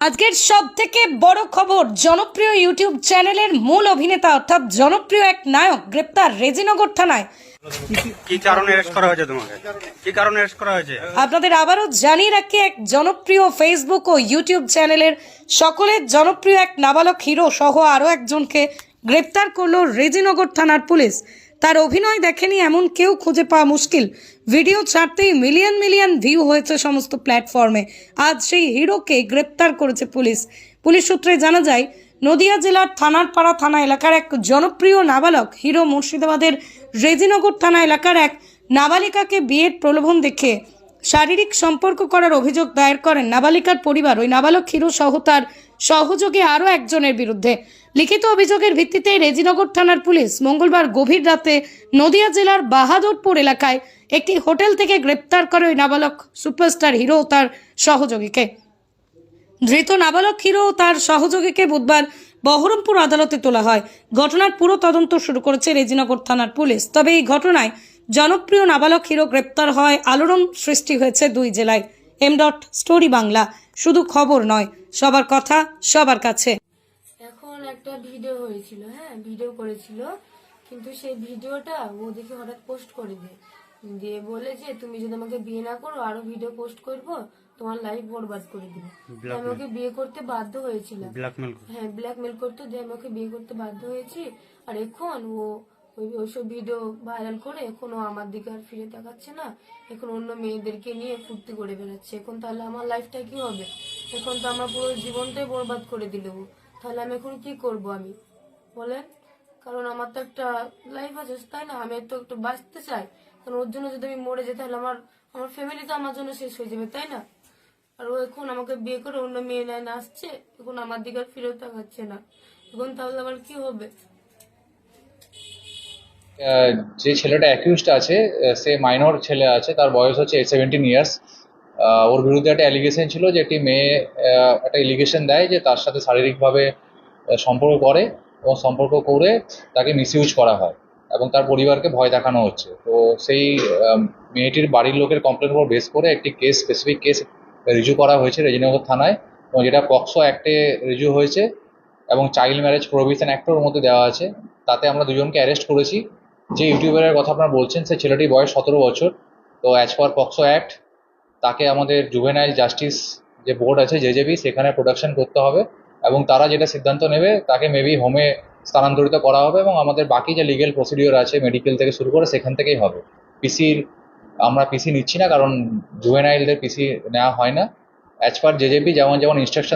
আজকের সবথেকে বড় খবর, জনপ্রিয় ইউটিউব চ্যানেলের মূল অভিনেতা অর্থাৎ জনপ্রিয় এক নায়ক গ্রেপ্তার রেজিনগর থানায়। কি কারণে অ্যারেস্ট করা হয়েছে তোমাকে? কি কারণে অ্যারেস্ট করা হয়েছে? আপনাদের আবারও জানিয়ে রাখি, এক জনপ্রিয় ফেসবুক ও ইউটিউব চ্যানেলের সকলের জনপ্রিয় এক নাবালক হিরো সহ আরও একজনকে গ্রেপ্তার করলো রেজিনগর থানার পুলিশ। তার অভিনয় দেখেনি এমন কেউ খুঁজে পাওয়া মুশকিল। ভিডিও ছাড়তেই মিলিয়ন মিলিয়ন ভিউ হয়েছে সমস্ত প্ল্যাটফর্মে। আজ সেই হিরোকে গ্রেপ্তার করেছে পুলিশ। পুলিশ সূত্রে জানা যায়, নদিয়া জেলার থানারপাড়া থানা এলাকার এক জনপ্রিয় নাবালক হিরো মুর্শিদাবাদের রেজিনগর থানা এলাকার এক নাবালিকাকে বিয়ের প্রলোভন দেখে শারীরিক সম্পর্ক করার অভিযোগ দায়ের করেন নাবালিকার পরিবার। ওই নাবালক হিরো সহ তার সহযোগী আরও একজনের বিরুদ্ধে লিখিত অভিযোগের ভিত্তিতে রেজিনগর থানার পুলিশ মঙ্গলবার গভীর রাতে নদিয়া জেলার বাহাদুরপুর এলাকায় একটি হোটেল থেকে গ্রেপ্তার করে ওই নাবালক সুপারস্টার হিরো ও তার সহযোগীকে। ধৃত নাবালক হিরো ও তার সহযোগীকে বুধবার বহরমপুর আদালতে তোলা হয়। ঘটনার পুরো তদন্ত শুরু করেছে রেজিনগর থানার পুলিশ। তবে এই ঘটনায় জনপ্রিয় নাবালক হিরো গ্রেপ্তার হয় আলোড়ন সৃষ্টি হয়েছে দুই জেলায়। স্টোরি বাংলা, শুধু খবর নয়, সবার কথা সবার কাছে। এখন একটা ভিডিও হয়েছিল, ভিডিও করেছিল, কিন্তু সেই ভিডিওটা ও দেখে হঠাৎ পোস্ট করে দিয়ে বলে যে তুমি যদি আমাকে বিয়ে না করো আরো ভিডিও পোস্ট করবো, তোমার লাইফ বরবাদ করে দিবে। আমি ওকে বিয়ে করতে বাধ্য হয়েছিলাম। ব্ল্যাকমেল করতো, যে আমি ওকে বিয়ে করতে বাধ্য হয়েছি। আর এখন ও ওইসব ভিডিও ভাইরাল করে এখন ও আমার দিকে আর ফিরে তাকাচ্ছে না। এখন অন্য মেয়েদেরকে নিয়ে ফুর্তি করে বেড়াচ্ছে। এখন তাহলে আমার লাইফটা কি হবে? এখন তো আমার পুরো জীবনটাই বরবাদ করে দিল। তাহলে আমি এখন কি করব আমি বলেন? কারণ আমার তো একটা লাইফ আছে, তাই না? আমি তো একটু বাঁচতে চাই। কারণ ওর জন্য যদি আমি মরে যাই তাহলে আমার ফ্যামিলি তো আমার জন্য শেষ হয়ে যাবে, তাই না? আর ও এখন আমাকে বিয়ে করে অন্য মেয়ে নেয় আসছে, এখন আমার দিকে আর ফিরেও তাকাচ্ছে না। এখন তাহলে আমার কি হবে? যে ছেলেটা অ্যাকিউজড আছে, সে মাইনর ছেলে আছে, তার বয়স হচ্ছে 17 ইয়ার্স। ওর বিরুদ্ধে একটা অ্যালিগেশন ছিল যে একটি মেয়ে একটা এলিগেশন দেয় যে তার সাথে শারীরিকভাবে সম্পর্ক করে এবং সম্পর্ক করে তাকে মিসইউজ করা হয় এবং তার পরিবারকে ভয় দেখানো হচ্ছে। তো সেই মেয়েটির বাড়ির লোকের কমপ্লেন উপর বেস করে একটি স্পেসিফিক কেস রিজু করা হয়েছে রেজিনগর থানায়, এবং যেটা পক্সো অ্যাক্টে রিজু হয়েছে এবং চাইল্ড ম্যারেজ প্রোহিবিশন অ্যাক্টের মধ্যে দেওয়া আছে। তাতে আমরা দুজনকে অ্যারেস্ট করেছি। যে ইউটিউবারের কথা আপনারা বলছেন, সে ছেলেটির বয়স 17 বছর। তো অ্যাজ পার পক্সো অ্যাক্ট তাকে আমাদের জুভেনাইল জাস্টিস যে বোর্ড আছে জেজেবি, সেখানে প্রোডাকশন করতে হবে এবং তারা যেটা সিদ্ধান্ত নেবে তাকে মেবি হোমে স্থানান্তরিত করা হবে এবং আমাদের বাকি যে লিগেল প্রসিডিওর আছে মেডিকেল থেকে শুরু করে সেখান থেকেই হবে। আমরা পিসি নিচ্ছি না, কারণ জুভেনাইলদের পিসি নেওয়া হয় না। অ্যাজ পার জেজেবি যেমন ইনস্ট্রাকশন